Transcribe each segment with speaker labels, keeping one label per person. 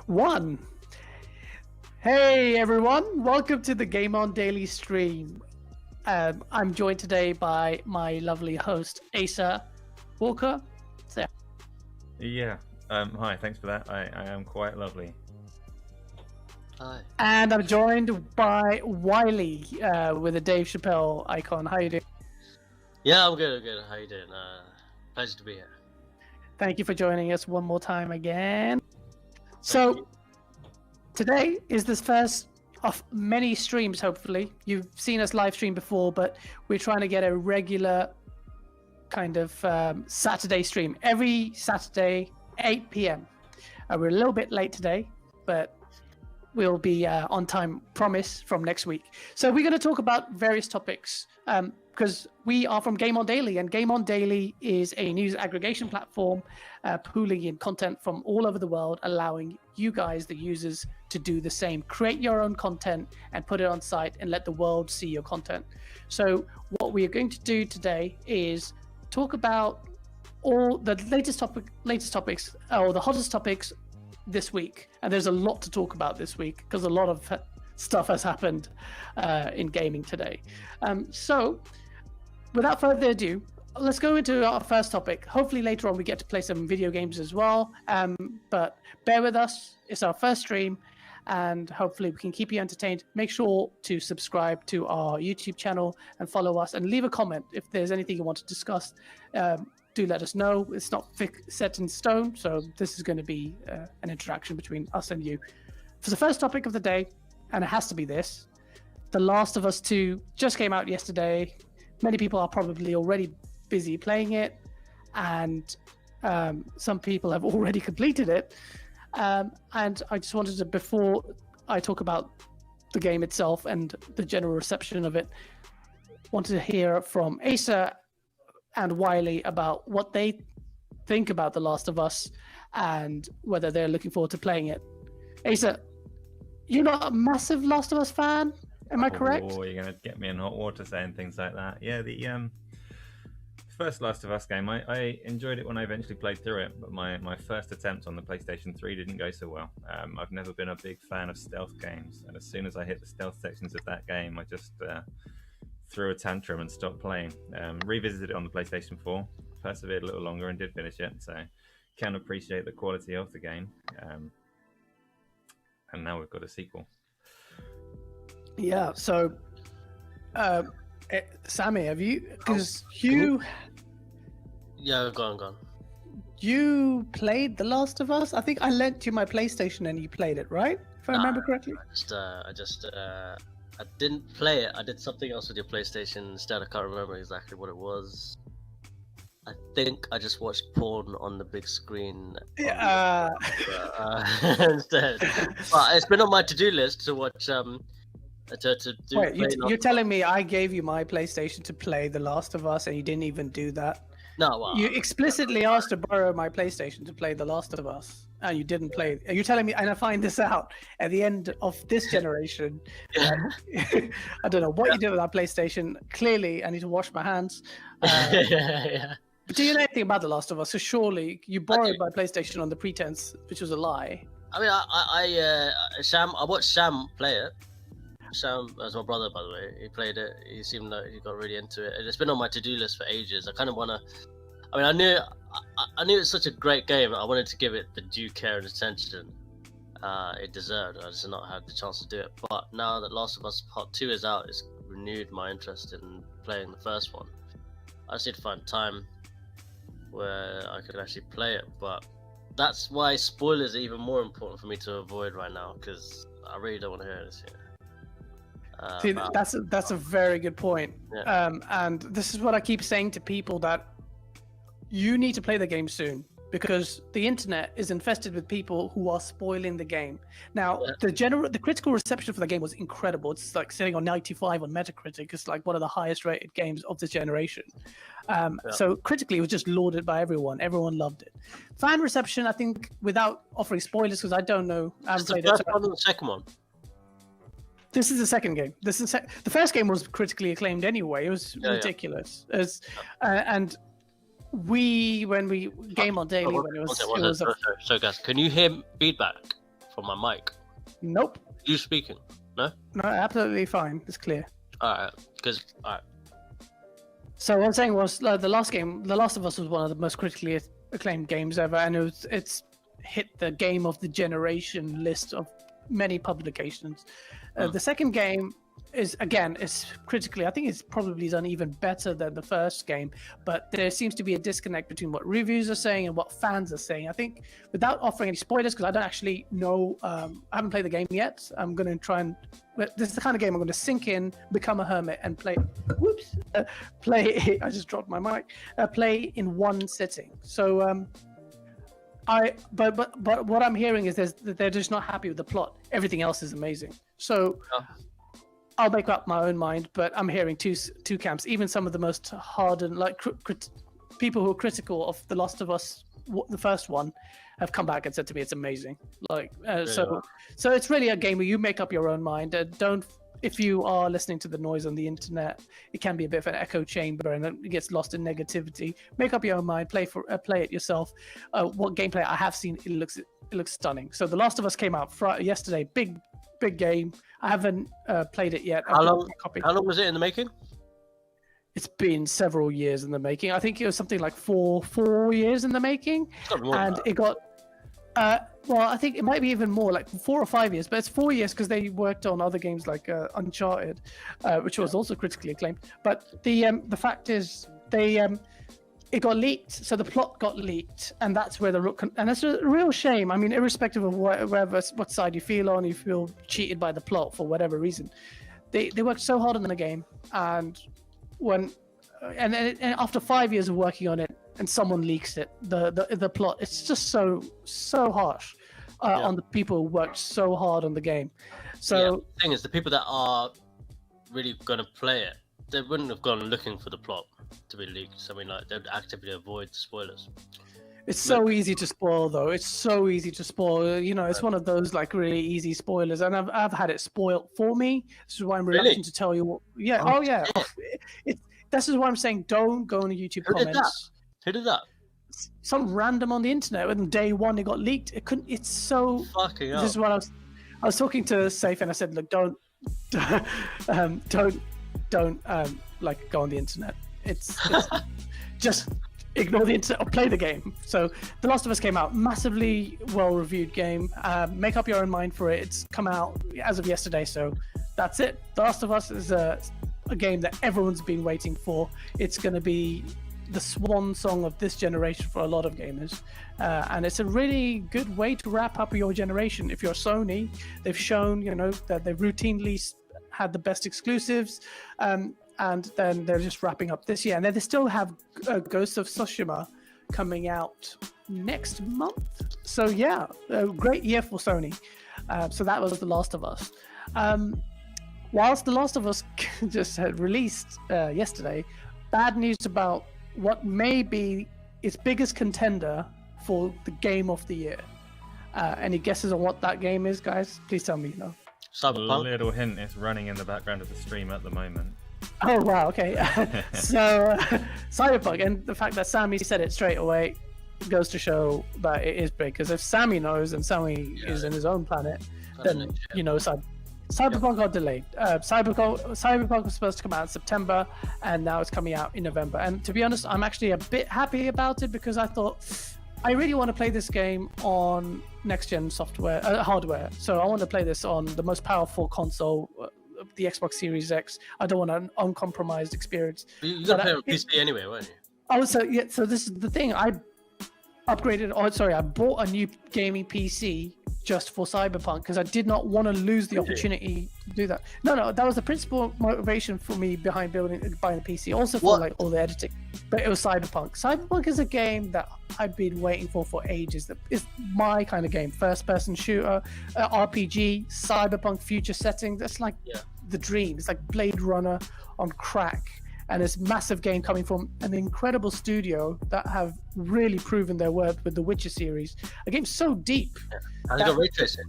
Speaker 1: One. Hey everyone, welcome to the Game On Daily stream. I'm joined today by my lovely host, Asa Walker. So,
Speaker 2: Yeah. Hi, thanks for that. I am quite lovely.
Speaker 3: Hi.
Speaker 1: and I'm joined by Wiley with a Dave Chappelle icon. How you doing?
Speaker 3: Yeah, I'm good. How you doing? Pleasure to be here.
Speaker 1: Thank you for joining us one more time again. So, today is the first of many streams, hopefully. You've seen us live stream before, but we're trying to get a regular kind of Saturday stream. Every Saturday, 8 p.m. We're a little bit late today, but we'll be on time, promise, from next week. So we're going to talk about various topics because we are from Game On Daily, and Game On Daily is a news aggregation platform pooling in content from all over the world, allowing you guys, the users, to do the same. Create your own content and put it on site and let the world see your content. So what we are going to do today is talk about all the latest topics, or the hottest topics this week. And there's a lot to talk about this week because a lot of stuff has happened in gaming today. So without further ado, let's go into our first topic. Hopefully later on we get to play some video games as well. But bear with us. It's our first stream, and hopefully we can keep you entertained. Make sure to subscribe to our YouTube channel and follow us, and leave a comment if there's anything you want to discuss. Do let us know. It's not set in stone, so this is going to be an interaction between us and you. For the first topic of the day, and it has to be this, The Last of Us 2 just came out yesterday. Many people are probably already busy playing it, and some people have already completed it. And I just wanted to, before I talk about the game itself and the general reception of it, wanted to hear from Asa and Wiley about what they think about The Last of Us and whether they're looking forward to playing it. Asa, you're not a massive Last of Us fan, am I correct?
Speaker 2: Oh, you're gonna get me in hot water saying things like that. Yeah, the first Last of Us game, I enjoyed it when I eventually played through it, but my first attempt on the PlayStation 3 didn't go so well. I've never been a big fan of stealth games, and as soon as I hit the stealth sections of that game, I just threw a tantrum and stopped playing. Revisited it on the PlayStation 4, persevered a little longer and did finish it, so can appreciate the quality of the game. And now we've got a sequel.
Speaker 1: Yeah, so Sammy, have you, because you
Speaker 3: Yeah, go on.
Speaker 1: you played The Last of Us? I think I lent you my PlayStation and you played it, right? If I remember correctly.
Speaker 3: I didn't play it. I did something else with your PlayStation instead. I can't remember exactly what it was. I think I just watched porn on the big screen.
Speaker 1: Yeah.
Speaker 3: Instead. But it's been on my to-do list to watch. To do.
Speaker 1: Wait, you're telling me I gave you my PlayStation to play The Last of Us and you didn't even do that?
Speaker 3: No, well,
Speaker 1: You explicitly asked to borrow my PlayStation to play The Last of Us, and you didn't play it. Are you telling me, and I find this out at the end of this generation, I don't know what you did with that PlayStation. Clearly, I need to wash my hands.
Speaker 3: yeah.
Speaker 1: But do you know anything about The Last of Us? So surely you borrowed my PlayStation on the pretense, which was a lie.
Speaker 3: I mean, I watched Sam play it. Sam was my brother, by the way. He played it. He seemed like he got really into it. And it's been on my to-do list for ages. I kind of want to. I mean, I knew it's such a great game. I wanted to give it the due care and attention it deserved. I just not had the chance to do it. But now that Last of Us Part 2 is out, it's renewed my interest in playing the first one. I just need to find time where I could actually play it. But that's why spoilers are even more important for me to avoid right now, because I really don't want to hear this here.
Speaker 1: See, that's a very good point.
Speaker 3: Yeah.
Speaker 1: And this is what I keep saying to people, that you need to play the game soon, because the internet is infested with people who are spoiling the game. Now, the critical reception for the game was incredible. It's like sitting on 95 on Metacritic. It's like one of the highest rated games of this generation. So critically, it was just lauded by everyone. Everyone loved it. Fan reception, I think, without offering spoilers, because I don't know. I haven't played
Speaker 3: the first
Speaker 1: it.
Speaker 3: one or the second one?
Speaker 1: This is the second game. The first game was critically acclaimed anyway. It was ridiculous. And when we Game On Daily, when it was
Speaker 3: So guys, can you hear feedback? from my mic.
Speaker 1: Nope.
Speaker 3: You speaking? No.
Speaker 1: No, absolutely fine. It's clear.
Speaker 3: All right. Because all right.
Speaker 1: So what I'm saying was the last game, The Last of Us, was one of the most critically acclaimed games ever, and it's hit the game of the generation list of many publications. The second game is critically, I think it's probably done even better than the first game, but there seems to be a disconnect between what reviews are saying and what fans are saying. I think, without offering any spoilers, because I don't actually know, I haven't played the game yet, I'm going to try and, this is the kind of game I'm going to sink in, become a hermit, and play, I just dropped my mic, play in one sitting. So, but what I'm hearing is they're just not happy with the plot. Everything else is amazing. So, I'll make up my own mind, but I'm hearing two camps. Even some of the most hardened, like people who are critical of The Last of Us, the first one, have come back and said to me it's amazing. Like so it's really a game where you make up your own mind. If you are listening to the noise on the internet, it can be a bit of an echo chamber and it gets lost in negativity. Make up your own mind. Play it yourself. What gameplay I have seen, it looks stunning. So The Last of Us came out yesterday. Big game. I haven't played it yet.
Speaker 3: How long was it in the making?
Speaker 1: It's been several years in the making. I think it was something like four years in the making, and it got. Well, I think it might be even more, like 4 or 5 years, but it's 4 years because they worked on other games like Uncharted, which was also critically acclaimed. But the fact is, it got leaked, so the plot got leaked, and that's where and that's a real shame. I mean, irrespective of what side you feel on, you feel cheated by the plot for whatever reason. They worked so hard on the game, and after 5 years of working on it, and someone leaks it, the plot, it's just so harsh on the people who worked so hard on the game. So
Speaker 3: the thing is, the people that are really gonna play it, they wouldn't have gone looking for the plot to be leaked. I mean, like, they'd actively avoid spoilers.
Speaker 1: It's so easy to spoil, though. It's so easy to spoil. You know, it's one of those like really easy spoilers, and I've had it spoiled for me. This is why I'm reluctant to tell you what. Yeah. Oh yeah. This is why I'm saying don't go on the YouTube comments.
Speaker 3: Who did that?
Speaker 1: Some random on the internet. When day one it got leaked, it couldn't. It's so.
Speaker 3: Fucking hell.
Speaker 1: This is what I was talking to Safe, and I said, look, don't like go on the internet. It's just ignore the internet or play the game. So The Last of Us came out, massively well-reviewed game. Make up your own mind for it. It's come out as of yesterday, so that's it. The Last of Us is a game that everyone's been waiting for. It's going to be the swan song of this generation for a lot of gamers, and it's a really good way to wrap up your generation. If you're Sony, they've shown that they've routinely had the best exclusives, and then they're just wrapping up this year, and then they still have Ghost of Tsushima coming out next month. So yeah, a great year for Sony. So that was The Last of Us. Whilst The Last of Us just had released yesterday, bad news about what may be its biggest contender for the game of the year. Any guesses on what that game is, guys? Please tell me. No.
Speaker 3: Cyberpunk.
Speaker 2: A little hint, it's running in the background of the stream at the moment.
Speaker 1: Oh wow, okay. So Cyberpunk, and the fact that Sammy said it straight away goes to show that it is big, because if Sammy knows and Sammy is in his own planet, then Cyberpunk got delayed. Cyberpunk was supposed to come out in September, and now it's coming out in November. And to be honest, I'm actually a bit happy about it, because I thought I really want to play this game on next-gen hardware. So I want to play this on the most powerful console, the Xbox Series X. I don't want an uncompromised experience.
Speaker 3: You got to play on PC anyway, weren't you?
Speaker 1: Oh, so yeah. So this is the thing. I bought a new gaming PC just for Cyberpunk, because I did not want to lose the opportunity to do that. No, that was the principal motivation for me behind buying the PC. Also for like all the editing, but it was Cyberpunk. Cyberpunk is a game that I've been waiting for ages. That is my kind of game: first-person shooter, RPG, Cyberpunk future setting. That's like the dream. It's like Blade Runner on crack. And it's a massive game coming from an incredible studio that have really proven their worth with the Witcher series. A game so deep.
Speaker 3: Has it got ray tracing?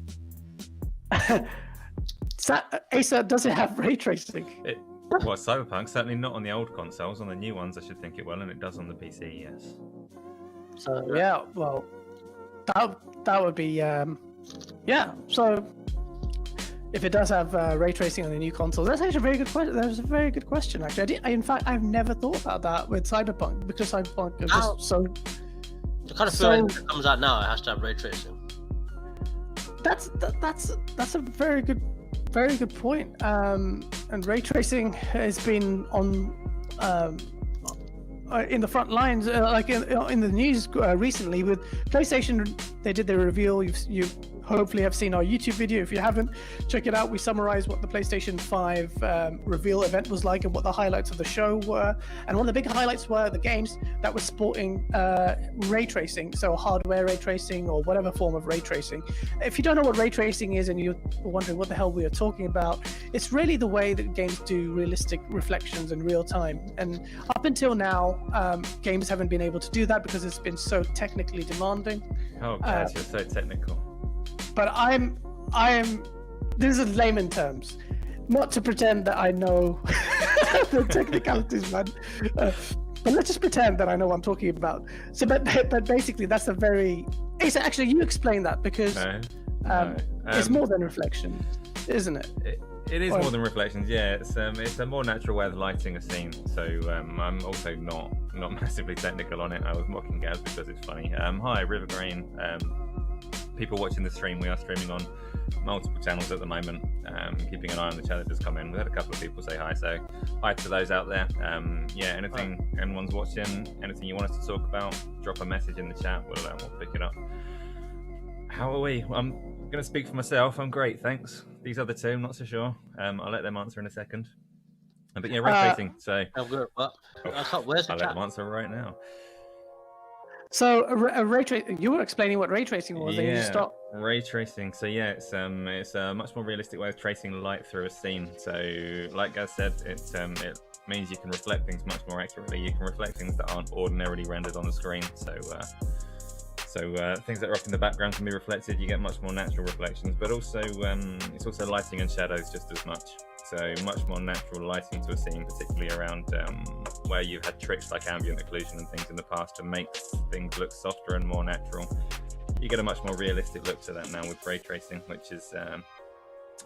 Speaker 1: Asa, does it have ray tracing?
Speaker 2: Cyberpunk? Certainly not on the old consoles. On the new ones, I should think it will, and it does on the PC, yes.
Speaker 1: So, yeah, well, that would be Yeah, so if it does have ray tracing on the new consoles, that's actually a very good question. That was a very good question, actually. In fact, I've never thought about that with Cyberpunk, because Cyberpunk is just so...
Speaker 3: I kind of feel like if it comes out now, it has to have ray tracing.
Speaker 1: That's a very good point. And ray tracing has been on in the front lines, like in the news recently with PlayStation. They did their reveal. You hopefully have seen our YouTube video. If you haven't, check it out. We summarize what the PlayStation 5 reveal event was like and what the highlights of the show were. And one of the big highlights were the games that were sporting ray tracing, so hardware ray tracing or whatever form of ray tracing. If you don't know what ray tracing is and you're wondering what the hell we are talking about, it's really the way that games do realistic reflections in real time. And up until now, games haven't been able to do that because it's been so technically demanding.
Speaker 2: Oh, God, you're so technical.
Speaker 1: But I'm this is layman terms, not to pretend that I know the technicalities, man. But let's just pretend that I know what I'm talking about. So, but basically, that's a very... Actually, you explain that, because it's more than reflection, isn't it?
Speaker 2: It is more than reflections, yeah. It's a more natural way of lighting a scene. So I'm also not massively technical on it. I was mocking Gaz because it's funny. Hi, River Green. People watching the stream, we are streaming on multiple channels at the moment, keeping an eye on the chat that just come in. We had a couple of people say hi, so hi to those out there. Yeah, anything anyone's watching, anything you want us to talk about, drop a message in the chat, we'll pick it up. How are we? I'm going to speak for myself. I'm great, thanks. These other two, I'm not so sure. I'll let them answer in a second. But yeah, ray tracing, so...
Speaker 3: I'm good, but I can't, where's the
Speaker 2: I'll
Speaker 3: chat?
Speaker 2: let them answer right now.
Speaker 1: So ray tracing, you were explaining what ray tracing was, and you just stopped.
Speaker 2: Ray tracing. So yeah, it's a much more realistic way of tracing light through a scene. So like Gaz said, it means you can reflect things much more accurately. You can reflect things that aren't ordinarily rendered on the screen. So things that are up in the background can be reflected. You get much more natural reflections, but also it's also lighting and shadows just as much. So much more natural lighting to a scene, particularly around where you've had tricks like ambient occlusion and things in the past to make things look softer and more natural. You get a much more realistic look to that now with ray tracing, which is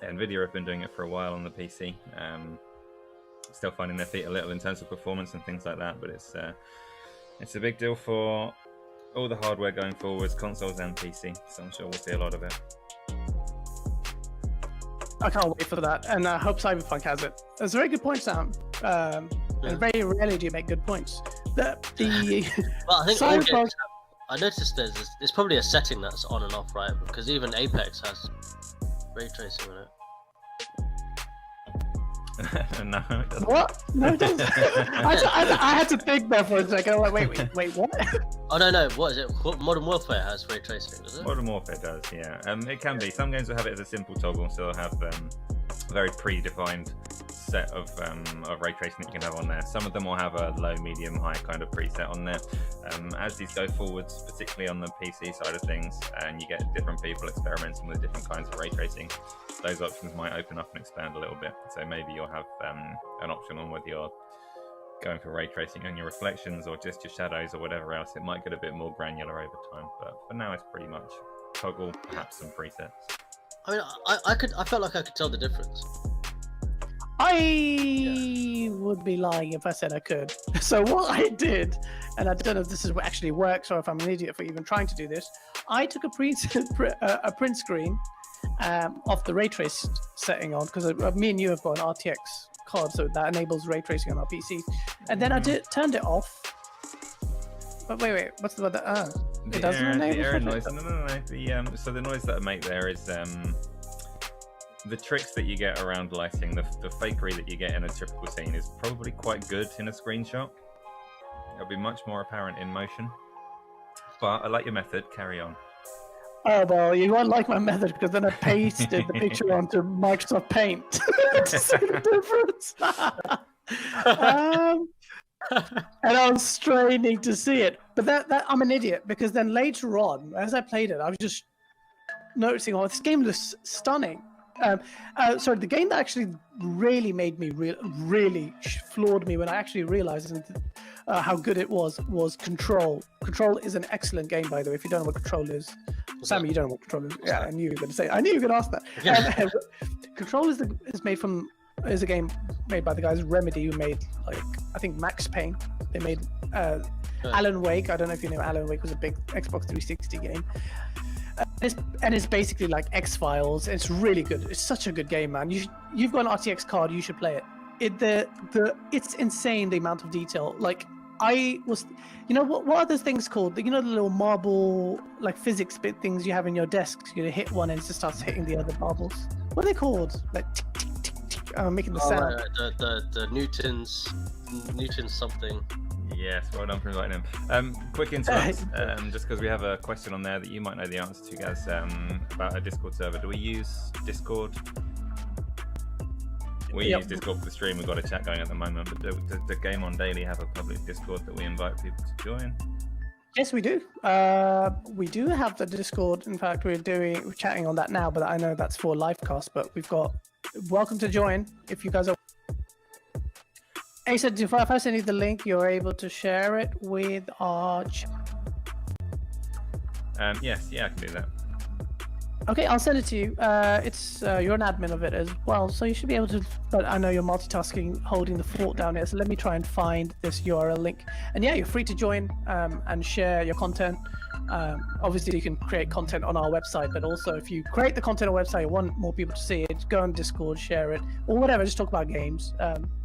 Speaker 2: NVIDIA have been doing it for a while on the PC. Still finding their feet a little in terms of performance and things like that, but it's a big deal for all the hardware going forwards, consoles and PC. So I'm sure we'll see a lot of it.
Speaker 1: I can't wait for that, and I hope Cyberpunk has it. That's a very good point, Sam. And very rarely do you make good points.
Speaker 3: Well, I think
Speaker 1: Cyberpunk...
Speaker 3: I noticed there's probably a setting that's on and off, right? Because even Apex has ray tracing in it.
Speaker 2: No, it doesn't.
Speaker 1: What? No, it doesn't. I had to think there for a second. I'm like, wait, what?
Speaker 3: Oh no, what is it? Modern Warfare has ray tracing, does it?
Speaker 2: Modern Warfare does, yeah. It can be. Some games will have it as a simple toggle, so they'll have a very predefined set of ray tracing that you can have on there. Some of them will have a low, medium, high kind of preset on there. As these go forwards, particularly on the PC side of things, and you get different people experimenting with different kinds of ray tracing, those options might open up and expand a little bit. So maybe you'll have an option on whether you're going for ray tracing on your reflections or just your shadows or whatever else. It might get a bit more granular over time, but for now it's pretty much toggle, perhaps some presets.
Speaker 3: I mean, I felt like I could tell the difference.
Speaker 1: I would be lying if I said I could. So what I did, and I don't know if this actually works or if I'm an idiot for even trying to do this, I took a print screen of the ray trace setting on, because me and you have got an RTX card, so that enables ray tracing on our PCs. And then I turned it off. But wait, what's the it doesn't enable
Speaker 2: the error
Speaker 1: ray
Speaker 2: noise.
Speaker 1: tracing?
Speaker 2: No. So the noise that I make there is the tricks that you get around lighting, the fakery that you get in a typical scene is probably quite good in a screenshot. It'll be much more apparent in motion. But I like your method. Carry on.
Speaker 1: Oh, well, you won't like my method, because then I pasted the picture onto Microsoft Paint to see the difference. And I was straining to see it. But that I'm an idiot, because then later on, as I played it, I was just noticing, this game looks stunning. Sorry, the game that actually really made me really floored me when I actually realized how good it was Control. Control is an excellent game, by the way. If you don't know what Control is, Sammy, you don't know what Control is. Yeah, I knew you were going to say. I knew you were going to ask that. Control is a game made by the guys Remedy, who made I think Max Payne. They made Alan Wake. I don't know if you know. Alan Wake was a big Xbox 360 game. It's basically like X-Files. It's really good. It's such a good game, man. You've got an RTX card. You should play it. It's insane, the amount of detail. Like, I was, what are those things called? The little marble, like, physics bit things you have in your desk. You hit one and it just starts hitting the other marbles. What are they called? Like, tick, tick, tick, tick, making the sound.
Speaker 3: The Newton's something.
Speaker 2: Yes, well done for inviting him. Quick interrupt, just because we have a question on there that you might know the answer to, guys, about a Discord server. Do we use Discord? We use Discord for the stream. We've got a chat going at the moment, but does the GameOnDaily have a public Discord that we invite people to join?
Speaker 1: Yes, we do. We do have the Discord. In fact, we're chatting on that now, but I know that's for live cast, but we've got welcome to join if you guys are. Asa, if I send you the link, you're able to share it with our chat.
Speaker 2: Yes, I can do that.
Speaker 1: Okay, I'll send it to you. You're an admin of it as well, so you should be able to. But I know you're multitasking, holding the fort down here. So let me try and find this URL link. And yeah, you're free to join and share your content. Obviously, you can create content on our website, but also if you create the content on our website, you want more people to see it, go on Discord, share it, or whatever. Just talk about games.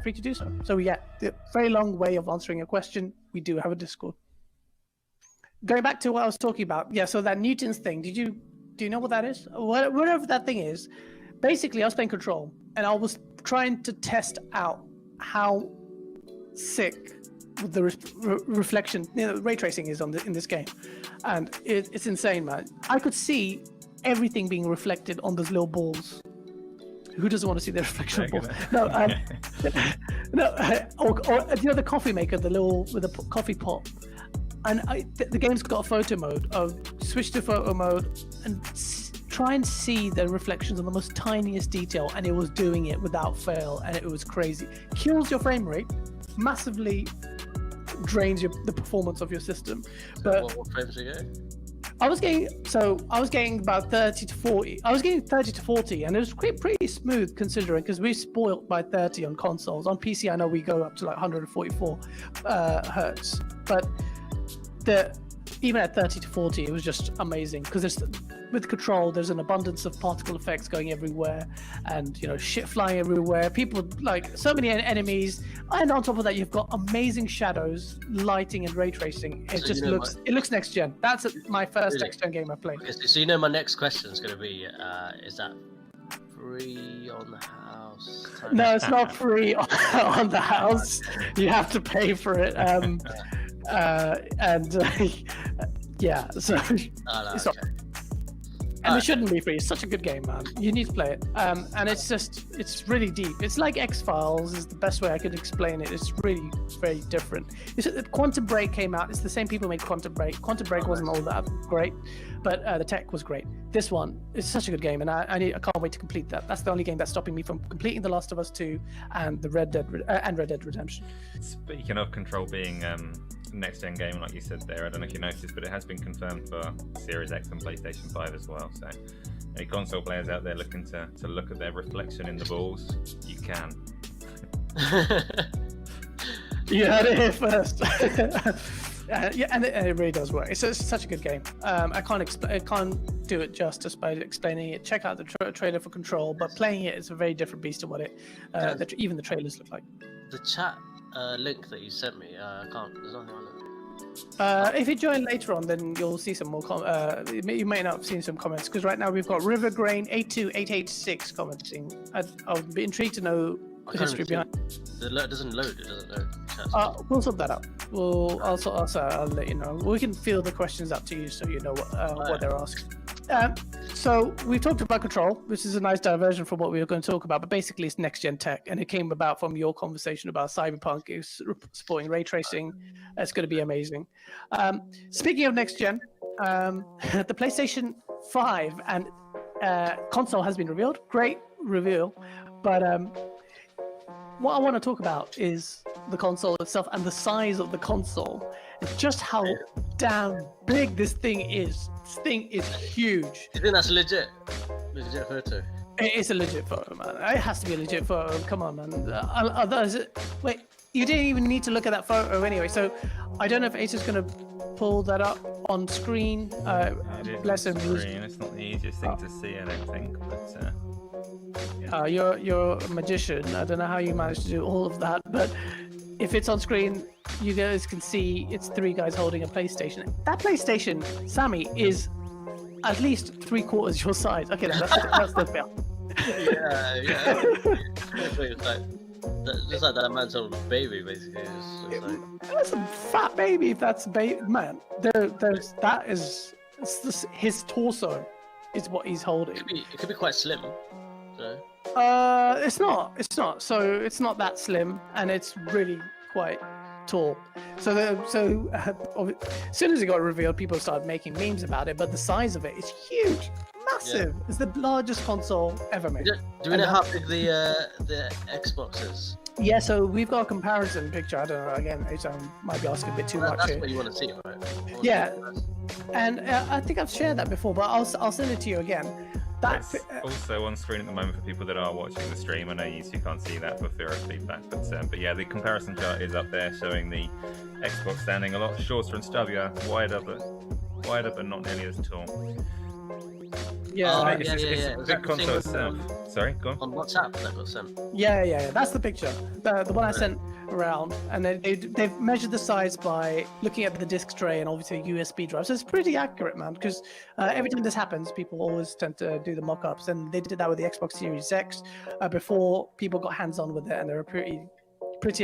Speaker 1: Free to do so. So yeah, the very long way of answering your question. We do have a Discord. Going back to what I was talking about, yeah. So that Newton's thing. Do you know what that is? Whatever that thing is, basically I was playing Control and I was trying to test out how sick the reflection, ray tracing is in this game, and it's insane, man. I could see everything being reflected on those little balls. Who doesn't want to see the reflection of balls? No, or the coffee maker, the little with the coffee pot. And the game's got a photo mode. Switch to photo mode and try and see the reflections on the most tiniest detail, and it was doing it without fail, and it was crazy. Kills your frame rate, massively drains the performance of your system. But
Speaker 3: what frames are you getting?
Speaker 1: I was getting about 30 to 40. I was getting 30 to 40, and it was pretty smooth considering, because we're spoiled by 30 on consoles. On PC, I know we go up to like 144 hertz, but even at 30 to 40, it was just amazing, because with Control, there's an abundance of particle effects going everywhere, and shit flying everywhere. People, like, so many enemies, and on top of that, you've got amazing shadows, lighting, and ray tracing. It looks next gen. That's my first next gen game I played.
Speaker 3: Okay, so my next question is going to be, is that free on the house?
Speaker 1: No, it's not free on the house. You have to pay for it. Yeah, so it shouldn't be free. It's such a good game, man. You need to play it. And it's really deep. It's like X-Files is the best way I could explain it. It's really very different. Quantum Break came out. It's the same people who made Quantum Break. Quantum Break wasn't all that great, but the tech was great. This one is such a good game, and I can't wait to complete that. That's the only game that's stopping me from completing The Last of Us 2 and Red Dead Redemption. Speaking
Speaker 2: of Control being next gen game, like you said there, I don't know if you noticed, but it has been confirmed for Series X and PlayStation 5 as well. So any console players out there looking to look at their reflection in the balls, you can.
Speaker 1: You heard it here first. Yeah, and it really does work. It's such a good game. I can't do it justice by explaining it. Check out the trailer for Control, but playing it is a very different beast to what even the trailers look like.
Speaker 3: The chat link that you sent me, there's nothing on it.
Speaker 1: If you join later on, then you'll see some more you may not have seen some comments, because right now we've got Rivergrain82886 commenting. I'll be intrigued to know the history behind
Speaker 3: it. It doesn't load.
Speaker 1: We'll sort that out. I'll let you know. We can field the questions up to you so you know what they're asking. So we've talked about Control, which is a nice diversion from what we were going to talk about, but basically it's next-gen tech, and it came about from your conversation about Cyberpunk is supporting ray tracing. It's going to be amazing. Speaking of next-gen, the PlayStation 5 and console has been revealed. Great reveal, but what I want to talk about is the console itself and the size of the console. just how damn big this thing is. This thing is huge.
Speaker 3: You think that's legit? Legit photo?
Speaker 1: It is a legit photo, man. It has to be a legit photo. Come on, man. Wait, you didn't even need to look at that photo anyway. So I don't know if Ace is going to pull that up on screen. Bless him.
Speaker 2: It's not the easiest thing to see, I don't think. But
Speaker 1: you're a magician. I don't know how you managed to do all of that, but if it's on screen, you guys can see it's 3 guys holding a PlayStation. That PlayStation, Sammy, is at least 3/4 your size. Okay, that's the fail.
Speaker 3: Yeah. Just like that man's old baby, basically. It's like...
Speaker 1: That's a fat baby. If that's a baby, man. His torso is what he's holding.
Speaker 3: It could be quite slim. So.
Speaker 1: It's not. So it's not that slim, and it's really quite tall. So as soon as it got revealed, people started making memes about it. But the size of it is huge, massive. Yeah. It's the largest console ever made.
Speaker 3: Do we know how big the Xbox is?
Speaker 1: Yeah, so we've got a comparison picture. I don't know. Again, I might be asking a bit too much.
Speaker 3: That's
Speaker 1: here.
Speaker 3: what you want to see, right?
Speaker 1: Yeah, and I think I've shared that before, but I'll send it to you again.
Speaker 2: That's also on screen at the moment for people that are watching the stream. I know you can't see that for fear of feedback, but yeah, the comparison chart is up there showing the Xbox standing a lot shorter and stubbier, wider, but not nearly as tall.
Speaker 1: Yeah,
Speaker 2: it's a big console itself. Sorry, go on.
Speaker 3: On WhatsApp that got sent.
Speaker 1: Yeah. That's the picture. The one I sent around, and then they've measured the size by looking at the disc tray and obviously USB drive. So it's pretty accurate, man. Because every time this happens, people always tend to do the mock-ups, and they did that with the Xbox Series X before people got hands-on with it, and they were pretty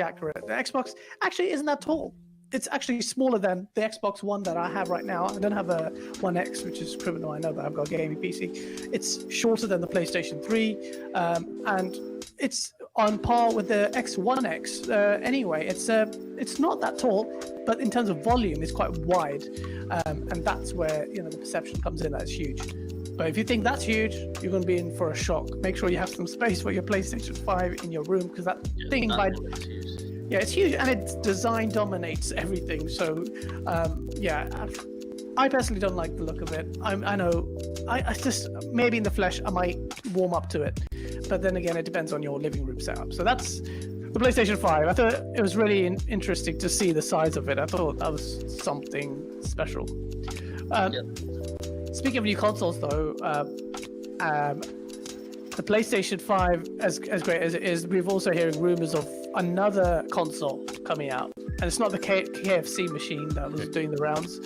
Speaker 1: accurate. The Xbox actually isn't that tall. It's actually smaller than the Xbox One that I have right now. I don't have a One X, which is criminal, I know, but I've got a gaming PC. It's shorter than the PlayStation 3, and it's on par with the X1X. Anyway, it's not that tall, but in terms of volume, it's quite wide, and that's where the perception comes in. That's huge. But if you think that's huge, you're going to be in for a shock. Make sure you have some space for your PlayStation 5 in your room, because that thing yeah, it's huge, and its design dominates everything. So, I personally don't like the look of it. I know, I just, maybe in the flesh, I might warm up to it. But then again, it depends on your living room setup. So that's the PlayStation 5. I thought it was really interesting to see the size of it. I thought that was something special. Speaking of new consoles, though, the PlayStation 5, as great as it is, we've also hearing rumors of another console coming out, and it's not the KFC machine that was doing the rounds.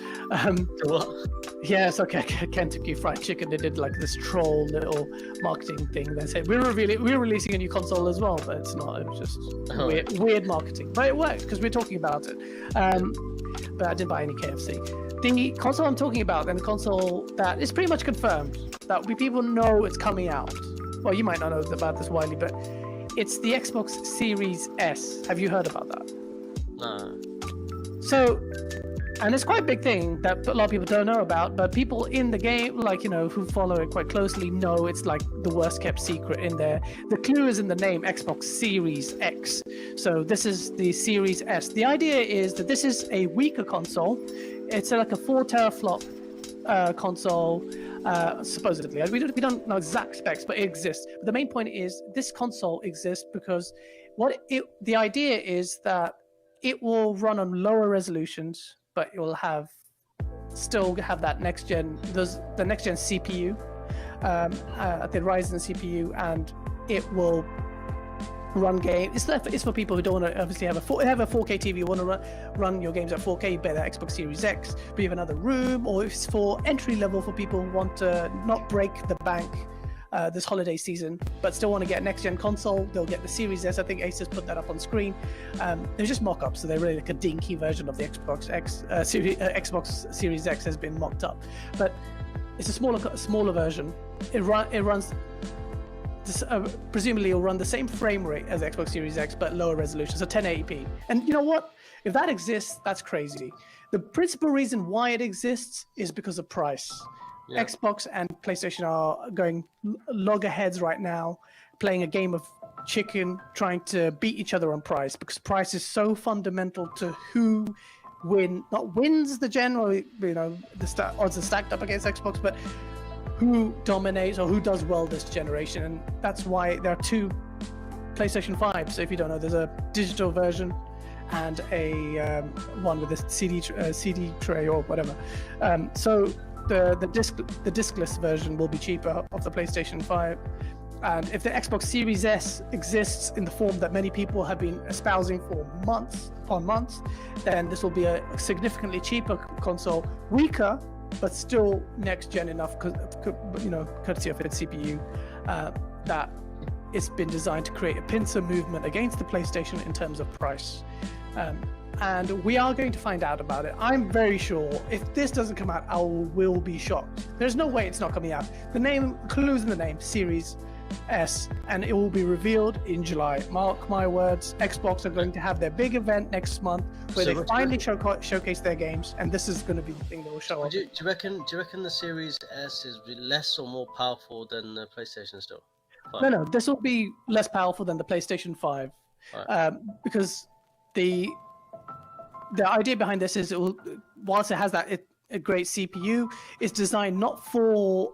Speaker 3: What?
Speaker 1: Yeah, it's okay. Kentucky Fried Chicken. They did like this troll little marketing thing. They said we're releasing a new console as well, but it's not. It was just weird marketing, but it worked because we're talking about it. But I didn't buy any KFC. The console I'm talking about, and the console that is pretty much confirmed that people know it's coming out. Well, you might not know about this widely, but it's the Xbox Series S. Have you heard about that?
Speaker 3: No.
Speaker 1: So, and it's quite a big thing that a lot of people don't know about, but people in the game, who follow it quite closely, know it's like the worst kept secret in there. The clue is in the name, Xbox Series X. So this is the Series S. The idea is that this is a weaker console. It's like a 4 teraflop console. Supposedly, we don't know exact specs, but it exists. But the main point is this console exists because the idea is that it will run on lower resolutions, but it will still have that next gen, the next gen CPU, the Ryzen CPU, and it will run games. It's for people who don't want to obviously have a 4K TV. You want to run your games at 4K. You better Xbox Series X. But you have another room, or it's for entry level for people who want to not break the bank this holiday season, but still want to get a next gen console. They'll get the Series S. I think Asus put that up on screen. They're just mock-ups, so they're really like a dinky version of the Xbox Xbox Series X has been mocked up, but it's a smaller version. It runs. Presumably it'll run the same frame rate as the Xbox Series X, but lower resolution, so 1080p. And you know what? If that exists, that's crazy. The principal reason why it exists is because of price. Yeah. Xbox and PlayStation are going loggerheads right now, playing a game of chicken, trying to beat each other on price, because price is so fundamental to who not wins the general, the odds are stacked up against Xbox, but who dominates or who does well this generation. And that's why there are two PlayStation 5. So if you don't know, there's a digital version and a one with a CD tray or whatever. So the discless version will be cheaper of the PlayStation 5. And if the Xbox Series S exists in the form that many people have been espousing for months upon months, then this will be a significantly cheaper console, weaker, but still next gen enough, courtesy of its CPU, that it's been designed to create a pincer movement against the PlayStation in terms of price. And we are going to find out about it. I'm very sure if this doesn't come out, I will be shocked. There's no way it's not coming out. The name, clues in the name, Series S, and it will be revealed in July. Mark my words, Xbox are going to have their big event next month where they finally showcase their games, and this is going to be the thing that will show up.
Speaker 3: Do you reckon the Series S is less or more powerful than the PlayStation still?
Speaker 1: No, this will be less powerful than the PlayStation 5, right. Because the idea behind this is whilst it has a great CPU, it's designed not for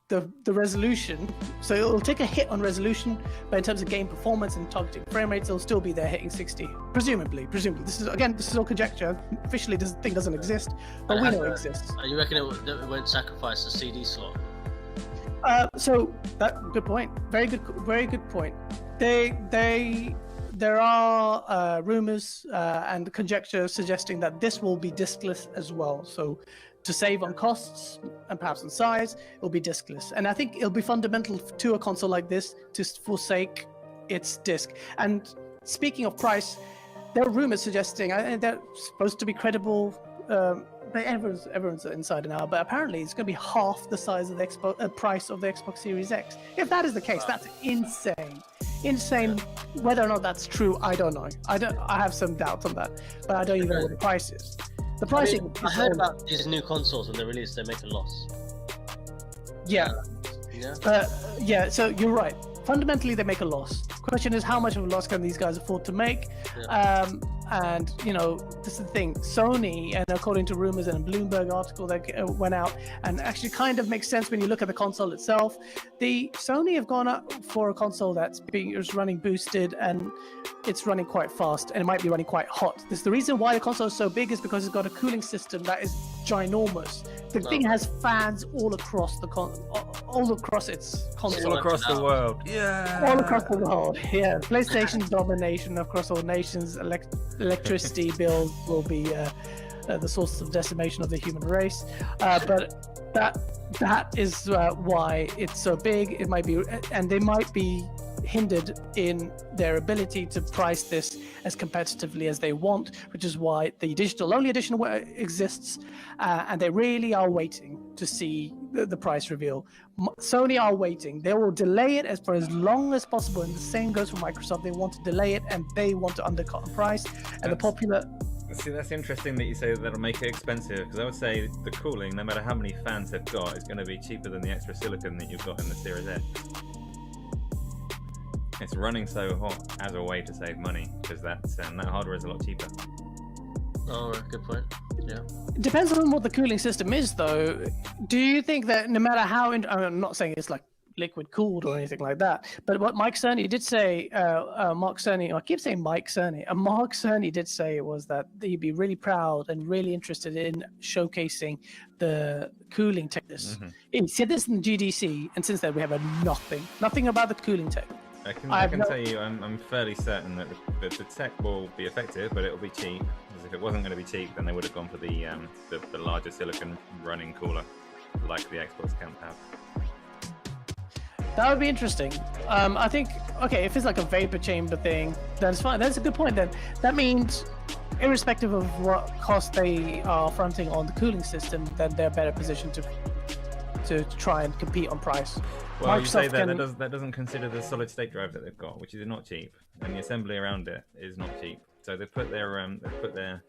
Speaker 1: the resolution, so it'll take a hit on resolution, but in terms of game performance and targeting frame rates, it'll still be there hitting 60, presumably. This is all conjecture. Officially, this thing doesn't exist, but we know it exists.
Speaker 3: You reckon it won't sacrifice the CD slot?
Speaker 1: So good point. Very good point. There are rumors and conjecture suggesting that this will be diskless as well. So to save on costs and perhaps on size, it'll be diskless. And I think it'll be fundamental to a console like this to forsake its disc. And speaking of price, there are rumors suggesting, and they're supposed to be credible, but everyone's inside and out, but apparently it's going to be half the size of the price of the Xbox Series X. If that is the case, that's insane. Whether or not that's true, I don't know. I have some doubts on that, but I don't even know what the price is. The pricing.
Speaker 3: I heard about these new consoles when they release, they make a loss.
Speaker 1: Yeah. So you're right. Fundamentally, they make a loss. The question is, how much of a loss can these guys afford to make? Yeah. And this is the thing. Sony, and according to rumors and a Bloomberg article that went out, and actually kind of makes sense when you look at the console itself. The Sony have gone up for a console is running boosted, and it's running quite fast, and it might be running quite hot. The reason why the console is so big is because it's got a cooling system that is ginormous. The thing has fans all across all across its console.
Speaker 2: All across the world. Yeah.
Speaker 1: All across the world. Yeah. PlayStation's domination across all nations. Electricity bills will be the source of decimation of the human race. But that is why it's so big. It might be, and they might be hindered in their ability to price this as competitively as they want, which is why the digital-only edition exists, and they really are waiting to see the price reveal. Sony are waiting. They will delay it for as long as possible, and the same goes for Microsoft. They want to delay it, and they want to undercut the price. And the popular...
Speaker 2: See, that's interesting that you say that that'll make it expensive, because I would say the cooling, no matter how many fans they've got, is going to be cheaper than the extra silicon that you've got in the Series X. It's running so hot as a way to save money, because that hardware is a lot cheaper.
Speaker 3: Oh, good point. Yeah.
Speaker 1: It depends on what the cooling system is, though. Do you think that no matter how... I'm not saying it's like liquid cooled or anything like that, but what Mike Cerny did say, Mark Cerny, I keep saying Mike Cerny, Mark Cerny did say was that he'd be really proud and really interested in showcasing the cooling tech.
Speaker 2: Mm-hmm.
Speaker 1: He said this in GDC, and since then we have nothing about the cooling tech.
Speaker 2: I can tell you, I'm fairly certain that the tech will be effective, but it will be cheap. Because if it wasn't going to be cheap, then they would have gone for the larger silicon running cooler, like the Xbox can have.
Speaker 1: That would be interesting. I think, okay, if it's like a vapor chamber thing, then it's fine. That's a good point then. That means, irrespective of what cost they are fronting on the cooling system, then they're better positioned to try and compete on price.
Speaker 2: Well, you say that doesn't consider the solid state drive that they've got, which is not cheap, and the assembly around it is not cheap. So they've put their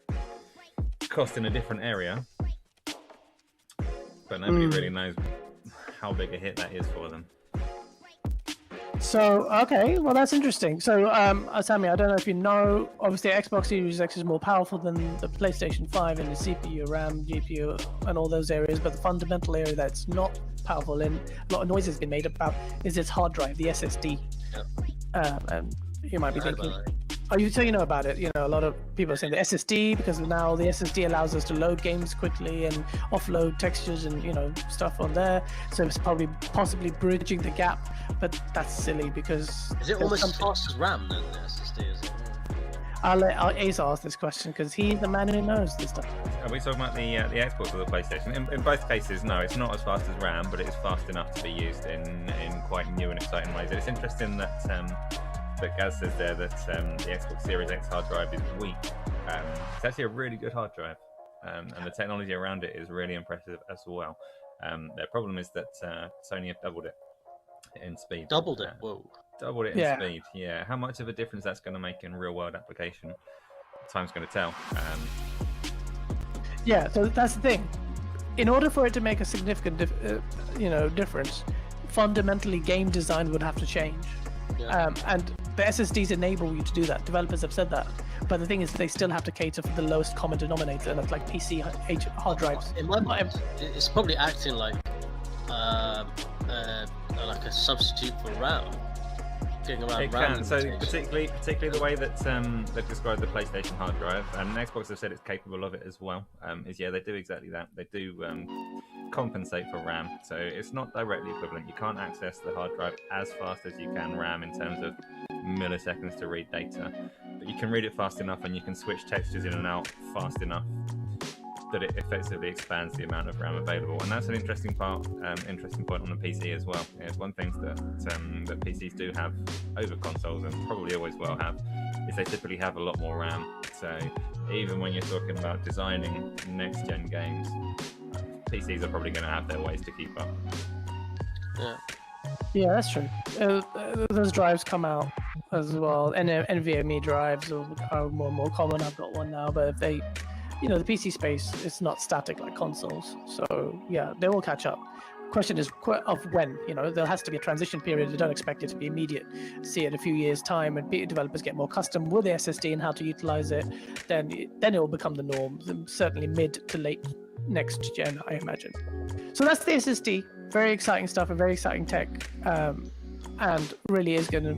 Speaker 2: cost in a different area, but nobody really knows how big a hit that is for them.
Speaker 1: So, okay, well, that's interesting. So, Sammy, I don't know if you know, obviously, Xbox Series X is more powerful than the PlayStation 5 in the CPU, RAM, GPU, and all those areas. But the fundamental area that's not powerful and a lot of noise has been made about is its hard drive, the SSD. And you might be thinking, oh, so you know about it. You know, a lot of people are saying the SSD because now the SSD allows us to load games quickly and offload textures and stuff on there. So it's probably possibly bridging the gap, but that's silly because
Speaker 3: is it almost as fast as RAM then the SSD? Is it?
Speaker 1: I'll let Ace ask this question because he's the man who knows this stuff.
Speaker 2: Are we talking about the Xbox or the PlayStation? In both cases, no, it's not as fast as RAM, but it's fast enough to be used in quite new and exciting ways. It's interesting that Gaz says there that the Xbox Series X hard drive is weak. It's actually a really good hard drive, and the technology around it is really impressive as well. Their problem is that Sony have doubled it in speed.
Speaker 3: Doubled it? Whoa.
Speaker 2: Doubled it in speed, yeah. How much of a difference that's going to make in real-world application, time's going to tell.
Speaker 1: Yeah, so that's the thing. In order for it to make a significant difference, fundamentally game design would have to change.
Speaker 3: Yeah.
Speaker 1: And the SSDs enable you to do that. Developers have said that. But the thing is, they still have to cater for the lowest common denominator, and that's like PC hard drives.
Speaker 3: In my mind, it's probably acting like a substitute for RAM.
Speaker 2: It can. So particularly the way that they've described the PlayStation hard drive, and Xbox have said it's capable of it as well. They do exactly that. They do compensate for RAM, so it's not directly equivalent. You can't access the hard drive as fast as you can RAM in terms of milliseconds to read data, but you can read it fast enough, and you can switch textures in and out fast enough that it effectively expands the amount of RAM available. And that's an interesting point on the PC as well. It's one thing that PCs do have over consoles, and probably always will have, is they typically have a lot more RAM. So even when you're talking about designing next-gen games, PCs are probably going to have their ways to keep up.
Speaker 1: Yeah, that's true. Those drives come out as well, and NVMe drives are more and more common. I've got one now, but if they the PC space is not static like consoles, so yeah, they will catch up. Question is of when. There has to be a transition period. They don't expect it to be immediate. See it in a few years' time, and developers get more custom with the SSD and how to utilize it. Then it will become the norm. Certainly mid to late next gen, I imagine. So that's the SSD. Very exciting stuff and very exciting tech, and really is going to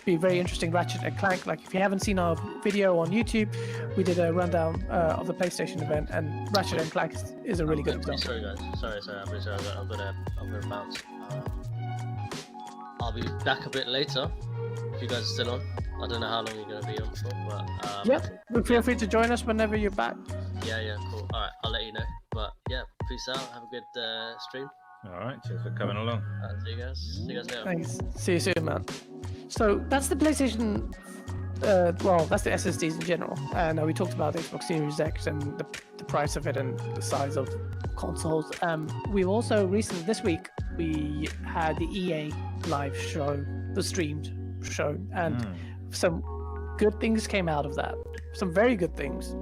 Speaker 1: be very interesting. Ratchet and Clank, like if you haven't seen our video on YouTube, we did a rundown of the PlayStation event, and Ratchet and Clank is a really good example.
Speaker 3: Sorry guys, sorry, I'm gonna bounce. I'll be back a bit later if you guys are still on. I don't know how long you're gonna be on for, but
Speaker 1: feel free to join us whenever you're back.
Speaker 3: Yeah, cool. All right, I'll let you know. But yeah, peace out. Have a good stream.
Speaker 2: All right, cheers for coming along.
Speaker 3: See you guys later.
Speaker 1: Thanks. See you soon, man. So that's the PlayStation. That's the SSDs in general. Now we talked about the Xbox Series X and the price of it and the size of consoles. We also recently this week we had the EA live show, the streamed show, and some good things came out of that. Some very good things.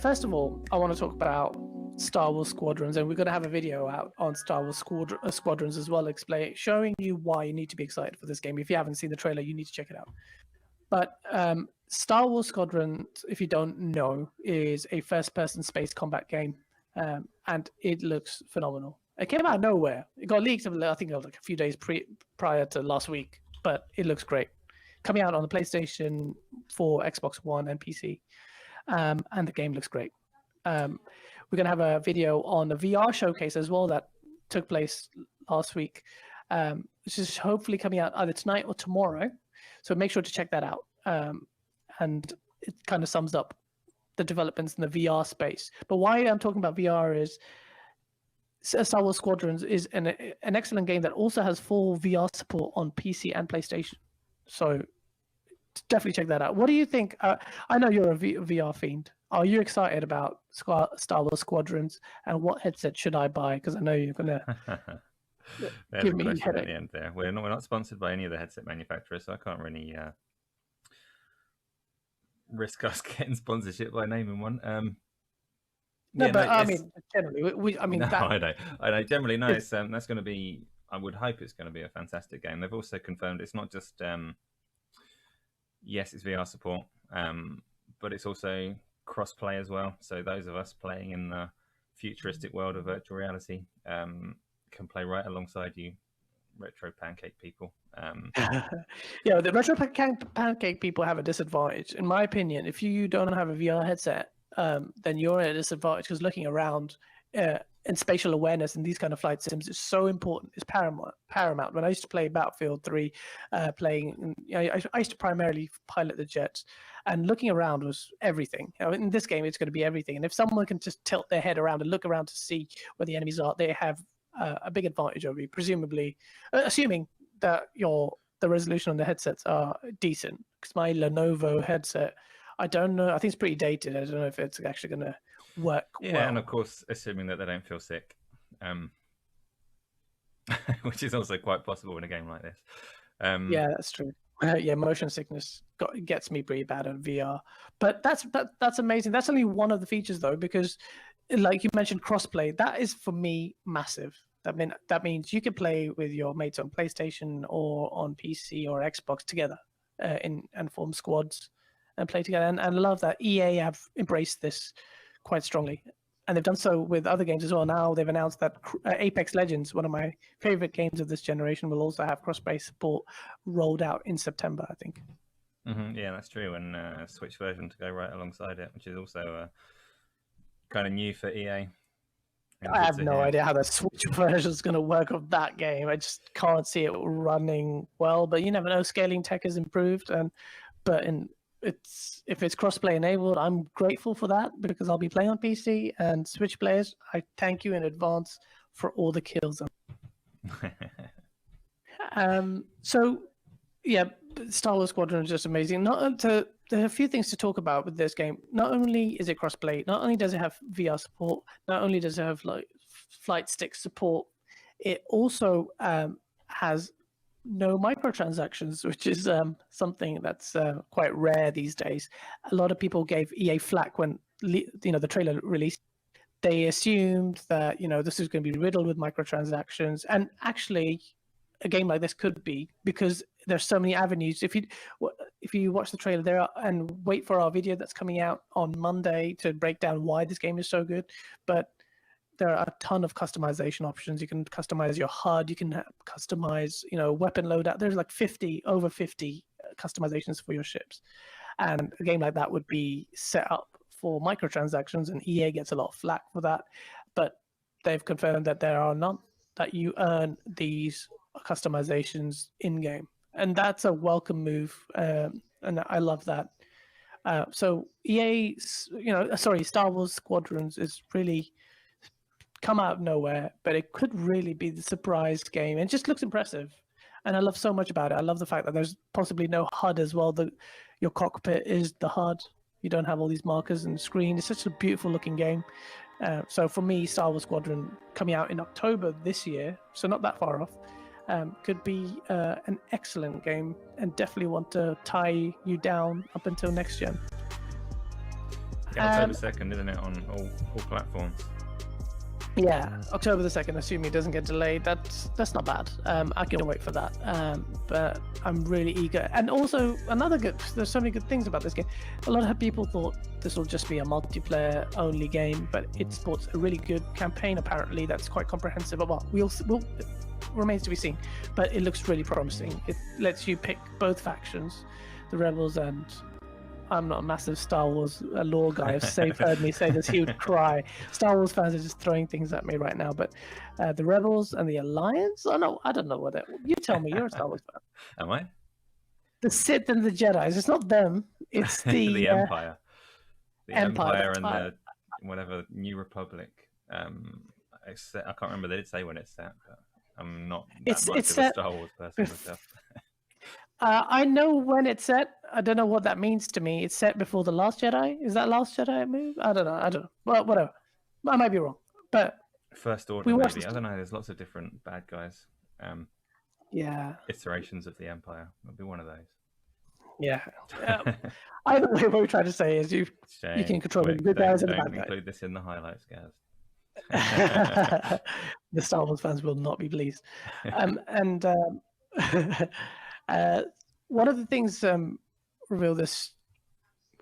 Speaker 1: First of all, I want to talk about Star Wars Squadrons, and we're going to have a video out on Star Wars Squadrons as well, showing you why you need to be excited for this game. If you haven't seen the trailer, you need to check it out. But Star Wars Squadrons, if you don't know, is a first-person space combat game, and it looks phenomenal. It came out of nowhere. It got leaked, I think, like a few days prior to last week, but it looks great. Coming out on the PlayStation 4, Xbox One, and PC, and the game looks great. We're going to have a video on the VR showcase as well that took place last week, which is hopefully coming out either tonight or tomorrow. So make sure to check that out. And it kind of sums up the developments in the VR space. But why I'm talking about VR is Star Wars Squadrons is an excellent game that also has full VR support on PC and PlayStation. So definitely check that out. What do you think? I know you're a VR fiend. Are you excited about Star Wars Squadrons, and what headset should I buy? Because I know you're gonna give me a headache
Speaker 2: at the end there. We're not sponsored by any of the headset manufacturers, so I can't really risk us getting sponsorship by naming one.
Speaker 1: I mean, generally, I know.
Speaker 2: Generally, no. It's that's going to be I would hope it's going to be a fantastic game. They've also confirmed it's not just yes, it's VR support, but it's also cross-play as well. So those of us playing in the futuristic world of virtual reality can play right alongside you, retro pancake people.
Speaker 1: Yeah, the retro pancake people have a disadvantage, in my opinion. If you don't have a VR headset, then you're at a disadvantage because looking around and spatial awareness in these kind of flight sims is so important. It's paramount. When I used to play Battlefield 3, I used to primarily pilot the jets, and looking around was everything. In this game, it's going to be everything. And if someone can just tilt their head around and look around to see where the enemies are, they have a big advantage over you, presumably, assuming that the resolution on the headsets are decent. Because my Lenovo headset, I don't know. I think it's pretty dated. I don't know if it's actually going to work well.
Speaker 2: And of course, assuming that they don't feel sick, which is also quite possible in a game like this.
Speaker 1: Yeah, that's true. Yeah, motion sickness gets me pretty bad on VR. But that's amazing. That's only one of the features, though, because like you mentioned, crossplay. That is, for me, massive. That means you can play with your mates on PlayStation or on PC or Xbox together and form squads and play together. And I love that EA have embraced this quite strongly. And they've done so with other games as well. Now they've announced that Apex Legends, one of my favorite games of this generation, will also have crossplay support rolled out in September, I think.
Speaker 2: Yeah, that's true. And a Switch version to go right alongside it, which is also kind of new for EA.
Speaker 1: I have no idea how the Switch version is going to work of that game. I just can't see it running well. But you never know. Scaling tech has improved, if it's crossplay enabled, I'm grateful for that because I'll be playing on PC. And Switch players, I thank you in advance for all the kills. So yeah, Star Wars Squadron is just amazing. There are a few things to talk about with this game. Not only is it crossplay, not only does it have VR support, not only does it have like flight stick support, it also has no microtransactions, which is something that's quite rare these days. A lot of people gave EA flack when the trailer released. They assumed that this is going to be riddled with microtransactions, and actually, a game like this could be, because there's so many avenues. If you watch the trailer there and wait for our video that's coming out on Monday to break down why this game is so good, but there are a ton of customization options. You can customize your HUD. You can customize, weapon loadout. There's like over 50 customizations for your ships. And a game like that would be set up for microtransactions, and EA gets a lot of flack for that. But they've confirmed that there are none, that you earn these customizations in-game. And that's a welcome move. And I love that. So Star Wars Squadrons is really come out of nowhere, but it could really be the surprise game. It just looks impressive, and I love so much about it. I love the fact that there's possibly no HUD as well. Your cockpit is the HUD. You don't have all these markers and screen. It's such a beautiful looking game. So for me, Star Wars Squadron coming out in October this year, so not that far off, could be an excellent game, and definitely want to tie you down up until next gen.
Speaker 2: Yeah, October 2nd, isn't it, on all platforms?
Speaker 1: Yeah, October the 2nd, assuming it doesn't get delayed. That's not bad. I can wait for that. But I'm really eager. And also, there's so many good things about this game. A lot of people thought this will just be a multiplayer only game, but it sports a really good campaign, apparently, that's quite comprehensive. Well, remains to be seen, but it looks really promising. It lets you pick both factions, the Rebels, and I'm not a massive Star Wars lore guy. If Safe heard me say this, he would cry. Star Wars fans are just throwing things at me right now. But the Rebels and the Alliance? I don't know what it. You tell me. You're a Star Wars fan.
Speaker 2: Am I?
Speaker 1: The Sith and the Jedi. It's not them. It's the
Speaker 2: Empire. The
Speaker 1: Empire
Speaker 2: and the whatever New Republic. I can't remember. They did say when it's set, but I'm not that much of a Star Wars person myself.
Speaker 1: I know when it's set. I don't know what that means to me. It's set before The Last Jedi. Is that Last Jedi move? I don't know. Well, whatever. I might be wrong. But
Speaker 2: First Order, maybe. I don't know. There's lots of different bad guys.
Speaker 1: Yeah.
Speaker 2: Iterations of the Empire. It'll be one of those.
Speaker 1: Yeah. Either way, what we're trying to say is you can control the good guys and the bad guys.
Speaker 2: Include this in the highlights, guys.
Speaker 1: The Star Wars fans will not be pleased. And one of the things revealed this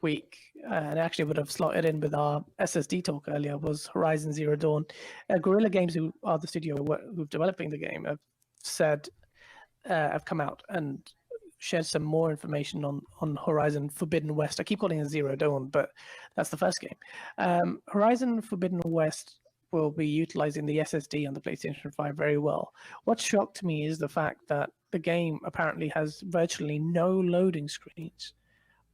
Speaker 1: week, and actually would have slotted in with our SSD talk earlier, was Horizon Zero Dawn. Guerrilla Games, who are the studio who's developing the game, have said, have come out and shared some more information on Horizon Forbidden West. I keep calling it Zero Dawn, but that's the first game. Horizon Forbidden West will be utilizing the SSD on the PlayStation 5 very well. What shocked me is the fact that the game apparently has virtually no loading screens,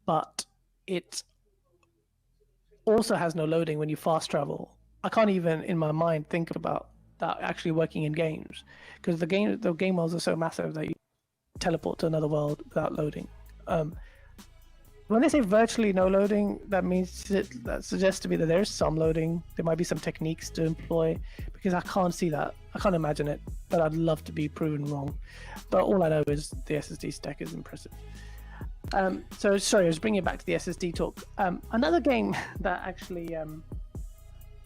Speaker 1: but it also has no loading when you fast travel. I can't even, in my mind, think about that actually working in games, because the game worlds are so massive that you teleport to another world without loading. When they say virtually no loading, that means that suggests to me that there's some loading. There might be some techniques to employ, because I can't see that. I can't imagine it, but I'd love to be proven wrong. But all I know is the SSD stack is impressive. So sorry, I was bringing it back to the SSD talk. Another game that actually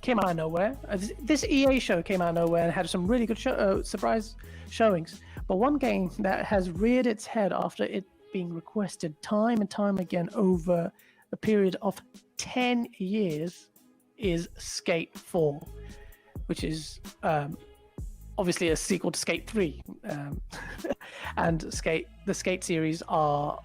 Speaker 1: came out of nowhere. This EA show came out of nowhere and had some really good surprise showings. But one game that has reared its head after it being requested time and time again over a period of 10 years is Skate 4, which is obviously a sequel to Skate 3. And the Skate series are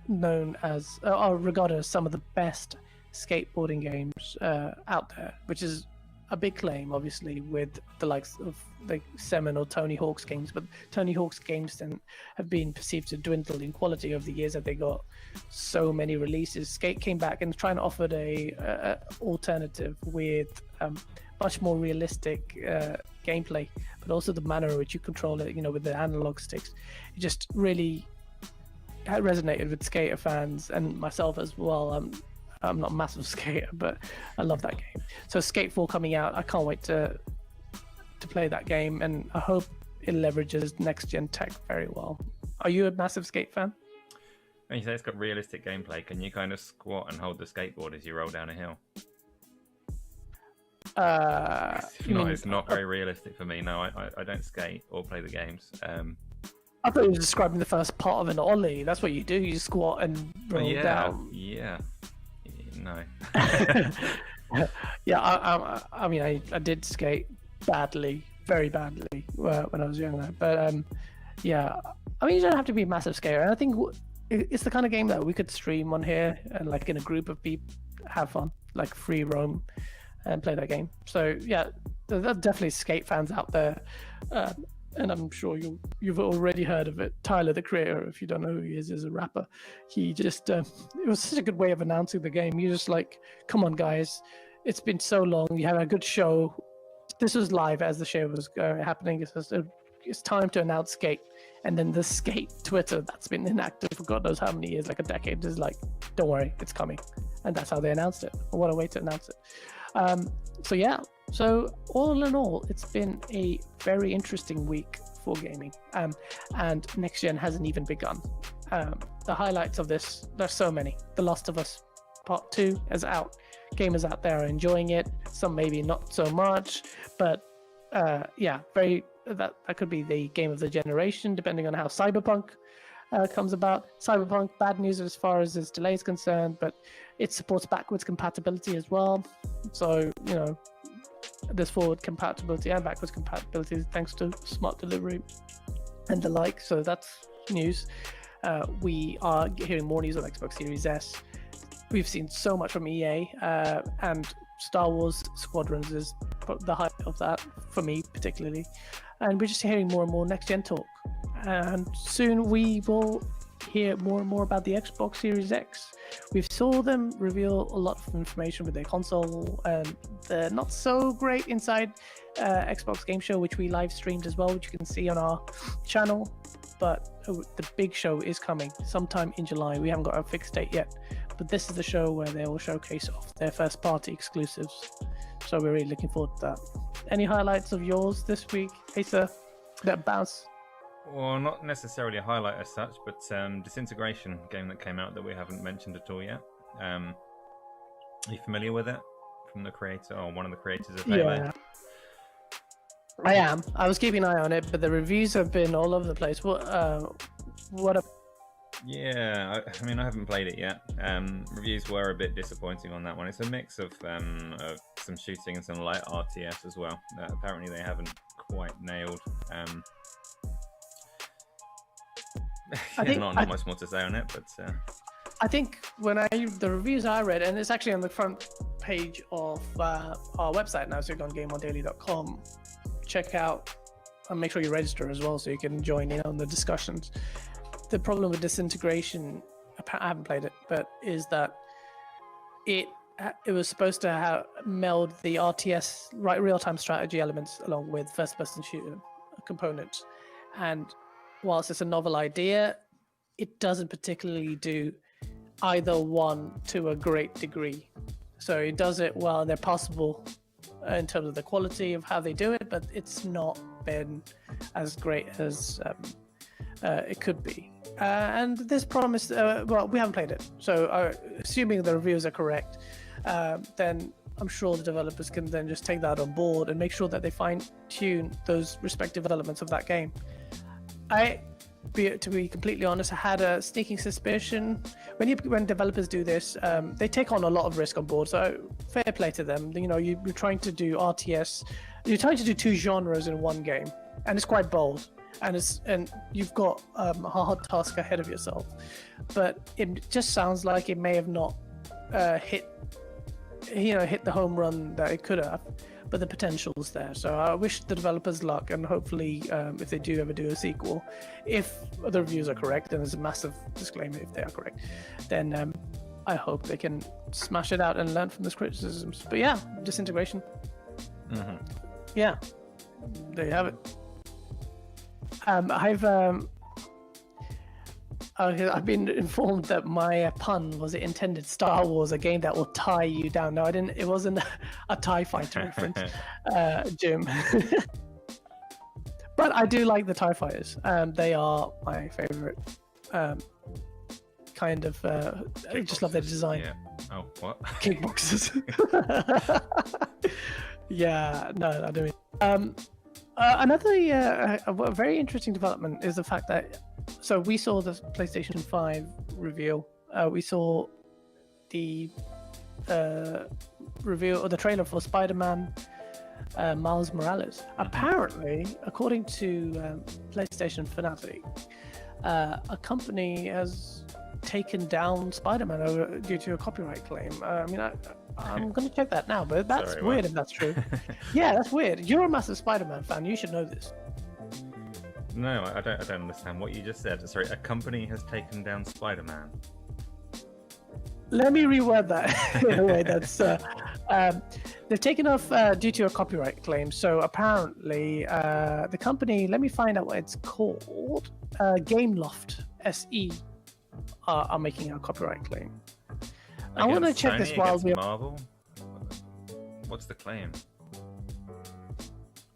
Speaker 1: regarded as some of the best skateboarding games out there, which is a big claim, obviously, with the likes of the seminal Tony Hawk's games. But Tony Hawk's games then have been perceived to dwindle in quality over the years that they got so many releases. Skate came back and trying to offer a alternative with much more realistic gameplay, but also the manner in which you control it, with the analog sticks. It just really resonated with skater fans and myself as well. I'm not a massive skater, but I love that game. So Skate 4 coming out, I can't wait to play that game, and I hope it leverages next gen tech very well. Are you a massive Skate fan?
Speaker 2: When you say it's got realistic gameplay, can you kind of squat and hold the skateboard as you roll down a hill? It's not very realistic for me. No, I don't skate or play the games.
Speaker 1: I thought you were describing the first part of an ollie. That's what you do. You squat and roll down.
Speaker 2: Yeah. No.
Speaker 1: Yeah, I did skate badly, very badly when I was younger. But yeah, you don't have to be a massive skater. And I think it's the kind of game that we could stream on here and like in a group of people, have fun, like free roam and play that game. So yeah, there are definitely skate fans out there. And I'm sure you've already heard of it. Tyler, the creator, if you don't know who he is a rapper. He just, it was such a good way of announcing the game. You're just like, come on, guys. It's been so long. You had a good show. This was live as the show was happening. It's time to announce Skate. And then the Skate Twitter that's been inactive for God knows how many years, like a decade, is like, don't worry, it's coming. And that's how they announced it. What a way to announce it. So yeah. So all in all, it's been a very interesting week for gaming, and next gen hasn't even begun. The highlights of this, there's so many. The Last of Us Part 2 is out. Gamers out there are enjoying it. Some maybe not so much, but yeah, that could be the game of the generation, depending on how Cyberpunk comes about. Cyberpunk, bad news as far as its delay is concerned, but it supports backwards compatibility as well. So there's forward compatibility and backwards compatibility thanks to smart delivery and the like. So that's news. We are hearing more news on Xbox Series S. We've seen so much from EA, and Star Wars Squadrons is the height of that for me particularly. And we're just hearing more and more next gen talk. And soon we will hear more and more about the Xbox Series X. We saw them reveal a lot of information with their console and the not so great inside Xbox Game Show, which we live streamed as well, which you can see on our channel. But the big show is coming sometime in July. We haven't got a fixed date yet, but this is the show where they will showcase off their first party exclusives. So we're really looking forward to that. Any highlights of yours this week, Asa? That bounce?
Speaker 2: Well, not necessarily a highlight as such, but Disintegration, game that came out that we haven't mentioned at all yet. Are you familiar with it? From the creator, or one of the creators of Halo?
Speaker 1: Yeah. I am. I was keeping an eye on it, but the reviews have been all over the place. What a
Speaker 2: Yeah, I mean, I haven't played it yet. Reviews were a bit disappointing on that one. It's a mix of some shooting and some light RTS as well. Apparently, they haven't quite nailed. Not much more to say on it, but
Speaker 1: I think the reviews I read, and it's actually on the front page of our website now, so you go on GameOnDaily.com. Check out and make sure you register as well, so you can join in on the discussions. The problem with Disintegration, I haven't played it, but is that it was supposed to meld the RTS real-time strategy elements along with first-person shooter components, and whilst it's a novel idea, it doesn't particularly do either one to a great degree. So it does it well, they're possible in terms of the quality of how they do it, but it's not been as great as it could be. And this promise, well, we haven't played it, so assuming the reviews are correct, then I'm sure the developers can then just take that on board and make sure that they fine-tune those respective elements of that game. To be completely honest, I had a sneaking suspicion when developers do this, they take on a lot of risk on board. So fair play to them. You know, you're trying to do RTS, you're trying to do two genres in one game, and it's quite bold. And you've got a hard task ahead of yourself. But it just sounds like it may have not hit the home run that it could have. But the potential's there. So I wish the developers luck, and hopefully, if they do ever do a sequel, if the reviews are correct, and there's a massive disclaimer if they are correct, then I hope they can smash it out and learn from those criticisms. But yeah, Disintegration.
Speaker 2: Mm-hmm.
Speaker 1: Yeah, there you have it. I've been informed that my pun was intended Star Wars, a game that will tie you down. No, I didn't. It wasn't a TIE fighter reference, Jim. But I do like the TIE fighters. They are my favorite kind of. I just love their design.
Speaker 2: Yeah. Oh, what?
Speaker 1: Kickboxers. Yeah, no, I don't. Another a very interesting development is the fact that. So we saw the PlayStation 5 reveal. We saw the reveal or the trailer for Spider-Man Miles Morales. Apparently, according to PlayStation Fanatic, a company has taken down Spider-Man due to a copyright claim. I mean, I'm going to check that now, but that's weird if that's true. Yeah, that's weird. You're a massive Spider-Man fan. You should know this.
Speaker 2: No, I don't understand what you just said. Sorry, a company has taken down Spider-Man.
Speaker 1: Let me reword that in a way that's... they've taken off due to a copyright claim. So apparently, the company, let me find out what it's called, Gameloft SE are making a copyright claim. I want to check this while we're...
Speaker 2: Marvel? What's the claim?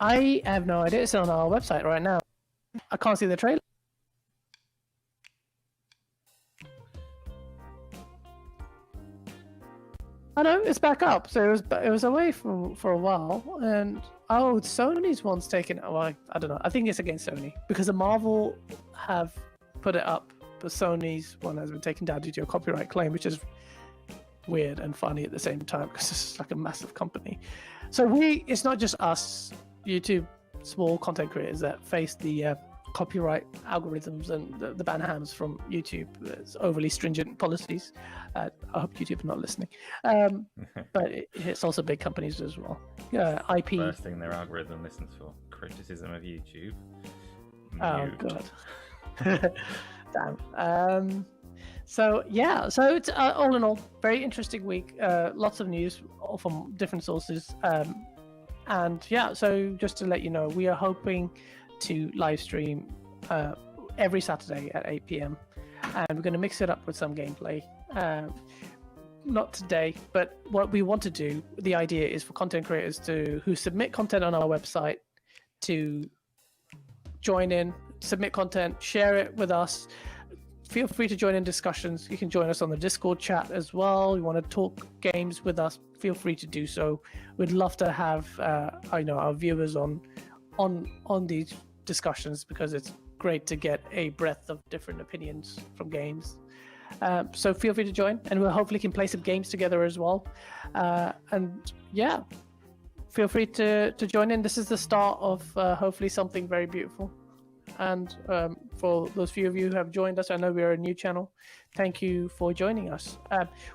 Speaker 1: I have no idea. It's on our website right now. I can't see the trailer. I know it's back up. So it was away for a while, and Sony's one's taken. Well, I don't know. I think it's against Sony because the Marvel have put it up, but Sony's one has been taken down due to a copyright claim, which is weird and funny at the same time because it's like a massive company. So it's not just us, YouTube small content creators that face the copyright algorithms and the ban hams from YouTube. It's overly stringent policies. I hope YouTube are not listening. But it's also big companies as well. IP.
Speaker 2: First thing their algorithm listens for, criticism of YouTube.
Speaker 1: Oh, God. Damn. So it's all in all, very interesting week. Lots of news all from different sources. And yeah, so just to let you know, we are hoping to live stream every Saturday at 8 p.m. and we're going to mix it up with some gameplay. Not today, but what we want to do, the idea is for content creators who submit content on our website to join in, submit content, share it with us. Feel free to join in discussions. You can join us on the Discord chat as well. You want to talk games with us, feel free to do so. We'd love to have our viewers on on these discussions because it's great to get a breadth of different opinions from games. So feel free to join, and we'll hopefully can play some games together as well. And yeah, feel free to join in. This is the start of hopefully something very beautiful. And for those few of you who have joined us, I know we're a new channel. Thank you for joining us.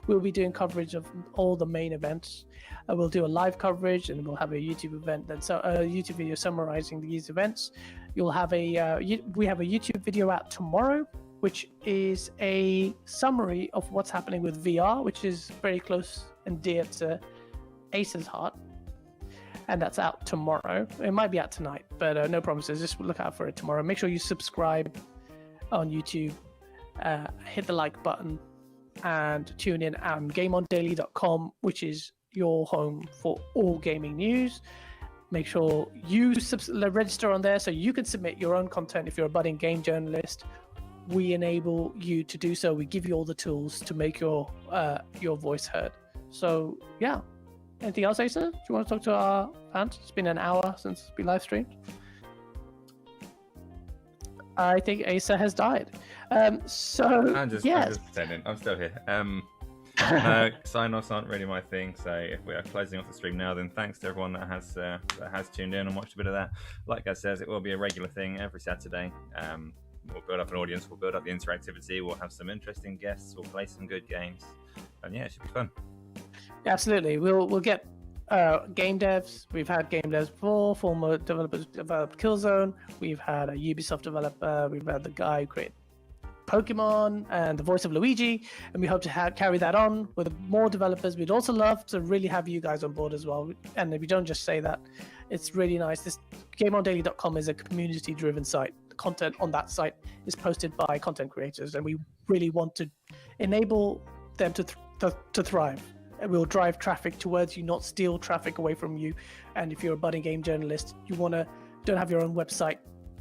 Speaker 1: We'll be doing coverage of all the main events. We'll do a live coverage, and we'll have a YouTube event, a YouTube video summarizing these events. You'll have we have a YouTube video out tomorrow, which is a summary of what's happening with VR, which is very close and dear to Ace's heart. And that's out tomorrow. It might be out tonight, but no promises. Just look out for it tomorrow. Make sure you subscribe on YouTube, hit the like button, and tune in on GameOnDaily.com, which is your home for all gaming news. Make sure you register on there so you can submit your own content if you're a budding game journalist. We enable you to do so. We give you all the tools to make your voice heard. So yeah. Anything else, Asa? Do you want to talk to our fans? It's been an hour since we live streamed. I think Asa has died.
Speaker 2: I'm just pretending. I'm still here. Sign-offs aren't really my thing, so if we are closing off the stream now, then thanks to everyone that has tuned in and watched a bit of that. Like I says, it will be a regular thing every Saturday. We'll build up an audience. We'll build up the interactivity. We'll have some interesting guests. We'll play some good games, and yeah, it should be fun.
Speaker 1: Absolutely. We'll get game devs. We've had game devs before. Former developers developed Killzone. We've had a Ubisoft developer. We've had the guy who created Pokemon and the voice of Luigi. And we hope to carry that on with more developers. We'd also love to really have you guys on board as well. And if we don't just say that, it's really nice. This GameOnDaily.com is a community-driven site. The content on that site is posted by content creators, and we really want to enable them to thrive. We'll drive traffic towards you, not steal traffic away from you. And if you're a budding game journalist, you don't have your own website,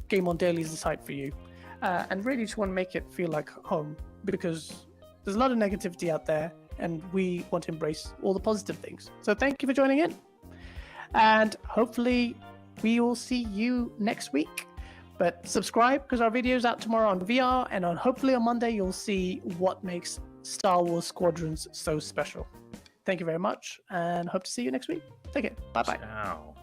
Speaker 1: Game On Daily is the site for you. And really just want to make it feel like home, because there's a lot of negativity out there, and we want to embrace all the positive things. So thank you for joining in, and hopefully we will see you next week. But subscribe, because our video's out tomorrow on VR, and hopefully on Monday you'll see what makes Star Wars Squadrons so special. Thank you very much, and hope to see you next week. Take care. Bye-bye.
Speaker 2: Ciao.